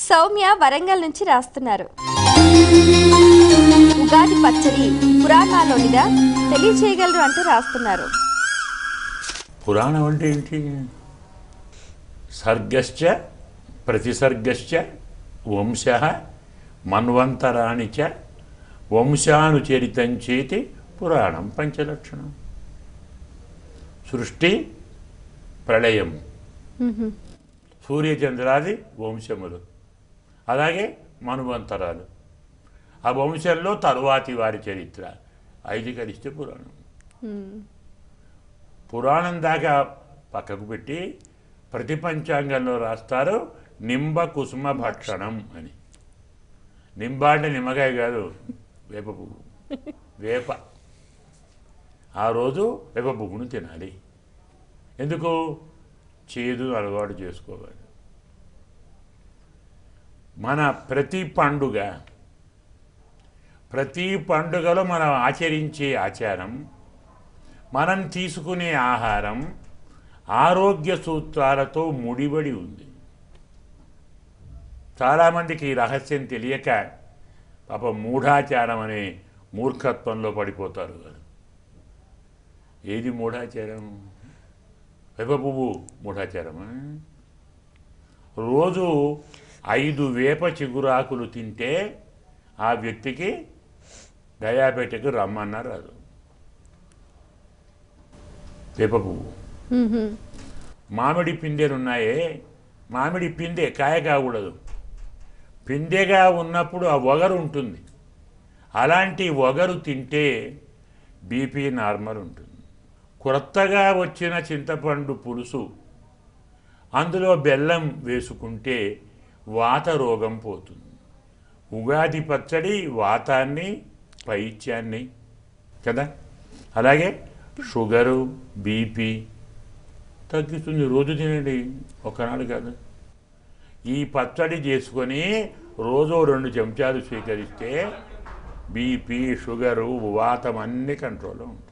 సౌమ్య వరంగల్ నుంచి రాస్తున్నారు. ఉగాది పచ్చడి పురాణాల్లోనిదా తెలియచేయగలరు అంటూ రాస్తున్నారు. పురాణం అంటే ఏంటి? సర్గశ్చ ప్రతిసర్గశ్చ వంశః మన్వంతరాణి చ వంశానుచరితం చేతి పురాణం పంచలక్షణం. సృష్టి, ప్రళయం, సూర్యచంద్రాది వంశములు, అలాగే మన్వంతరాలు, ఆ వంశంలో తరువాతి వారి చరిత్ర, 5 కలిస్తే పురాణం. పురాణం దాకా పక్కకు పెట్టి ప్రతి పంచాంగంలో రాస్తారు నింబ కుసుమ భక్షణం అని. నింబ అంటే నిమ్మకాయ కాదు, వేప పువ్వు. వేప ఆ రోజు వేప పువ్వును తినాలి. ఎందుకు? చేదు అలవాటు చేసుకోవాలి. మన ప్రతి పండుగలో మనం ఆచరించే ఆచారం, మనం తీసుకునే ఆహారం ఆరోగ్య సూత్రాలతో ముడిపడి ఉంది. చాలామందికి ఈ రహస్యం తెలియక పాప మూఢాచారం అనే మూర్ఖత్వంలో పడిపోతారు. ఏది మూఢాచారం? వేప పువ్వు మూఢాచారమా? రోజు 5 వేప చిగురాకులు తింటే ఆ వ్యక్తికి డయాబెటిక్ రమ్మన్నారు. అది వేప పువ్వు. మామిడి పిందెలున్నాయే, మామిడి పిందె కాయ కాకూడదు, పిందెగా ఉన్నప్పుడు ఆ వగరు ఉంటుంది. అలాంటి వగరు తింటే బీపీ నార్మల్ ఉంటుంది. కొత్తగా వచ్చిన చింతపండు పులుసు, అందులో బెల్లం వేసుకుంటే వాత రోగం పోతుంది. ఉగాది పచ్చడి వాతాన్ని, పైత్యాన్ని కదా. అలాగే షుగరు, బీపీ తగ్గిస్తుంది. రోజు తినండి, ఒకనాడు కాదు. ఈ పచ్చడి చేసుకొని రోజు 2 చెంచాలు స్వీకరిస్తే బీపీ, షుగరు, వాతం అన్నీ కంట్రోల్లో ఉంటాయి.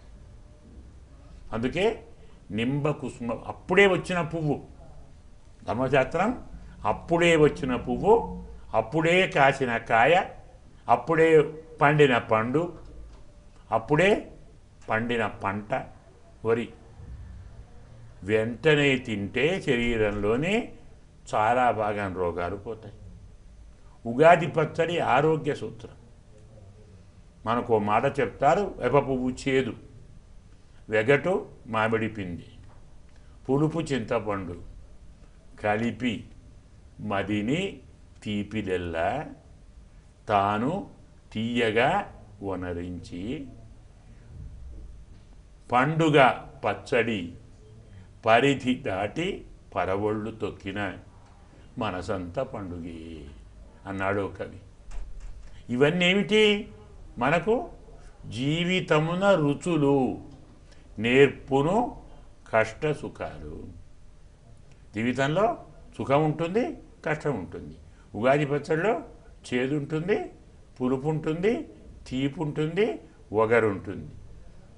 అందుకే నింబ కుసుమ, అప్పుడే వచ్చిన పువ్వు. ధర్మశాస్త్రం అప్పుడే వచ్చిన పువ్వు, అప్పుడే కాసిన కాయ, అప్పుడే పండిన పండు, అప్పుడే పండిన పంట, వరి వెంటనే తింటే శరీరంలోనే చాలా భాగం రోగాలు పోతాయి. ఉగాది పచ్చడి ఆరోగ్య సూత్రం. మనకు మాట చెప్తారు, వేప పువ్వు చేదు, వెగటు మామిడి పిండి, పులుపు చింతపండు కలిపి మదిని తీపిదెల్లా తాను తీయగా వనరించి పండుగ పచ్చడి పరిధి దాటి పరవళ్ళు తొక్కిన మనసంతా పండుగే అన్నాడు కవి. ఇవన్నీ ఏమిటి? మనకు జీవితమున రుచులు, నేర్పును కష్ట సుఖాలు. జీవితంలో సుఖం ఉంటుంది, కష్టం ఉంటుంది. ఉగాది పచ్చడిలో చేదు ఉంటుంది, పులుపు ఉంటుంది, తీపి ఉంటుంది, వగరు ఉంటుంది.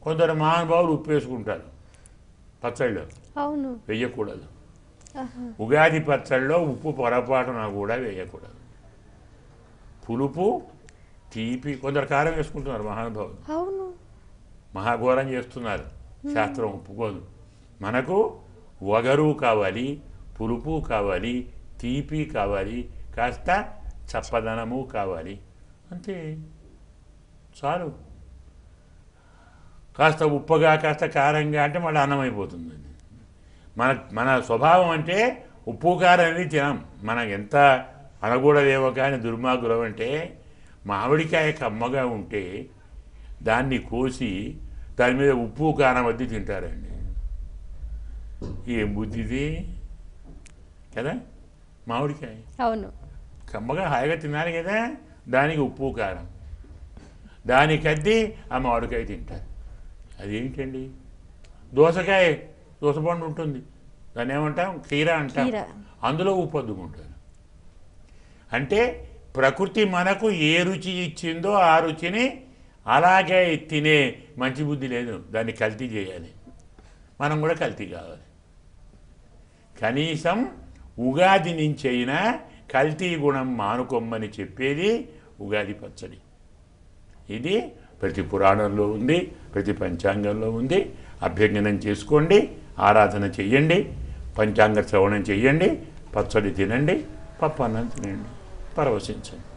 కొందరు మహానుభావులు ఉప్పు వేసుకుంటారు పచ్చడిలో, అవును, వేయకూడదు. ఉగాది పచ్చడిలో ఉప్పు పొరపాటున కూడా వేయకూడదు. పులుపు, తీపి, కొందరు కారం వేసుకుంటున్నారు మహానుభావులు, అవును, మహాఘోరం చేస్తున్నారు. శాస్త్రం ఒప్పుకోదు. మనకు వగరు కావాలి, పులుపు కావాలి, తీపి కావాలి, కాస్త చప్పదనము కావాలి, అంతే చాలు. కాస్త ఉప్పగా కాస్త కారంగా అంటే మళ్ళీ అన్నం అయిపోతుంది. మన స్వభావం అంటే ఉప్పు కారం అనేది తినం. మనకు ఎంత అనకూడదేమో కానీ దుర్మార్గులం అంటే మామిడికాయ కమ్మగా ఉంటే దాన్ని కోసి దాని మీద ఉప్పు కారం వద్ద తింటారండి. ఏం బుద్ధిది కదా. మామిడికాయ అవును కమ్మగా హాయిగా తినాలి కదా, దానికి ఉప్పు కారం, దానికద్ది ఆ మామిడికాయ తింటారు. అదేంటండి? దోసపండు ఉంటుంది, దాన్ని ఏమంటాం? కీర అంటాం, అందులో ఉప్పు అద్దుకుంటారు. అంటే ప్రకృతి మనకు ఏ రుచి ఇచ్చిందో ఆ రుచిని అలాగే తినే మంచి బుద్ధి లేదు. దాన్ని కల్తీ చేయాలి, మనం కూడా కల్తీ కావాలి. కనీసం ఉగాది నుంచి అయినా కల్తీ గుణం మానుకొమ్మని చెప్పేది ఉగాది పచ్చడి. ఇది ప్రతి పురాణంలో ఉంది, ప్రతి పంచాంగంలో ఉంది. అభ్యంగనం చేసుకోండి, ఆరాధన చెయ్యండి, పంచాంగ శ్రవణం చెయ్యండి, పచ్చడి తినండి, పప్పు అన్నం తినండి, పరవశించండి.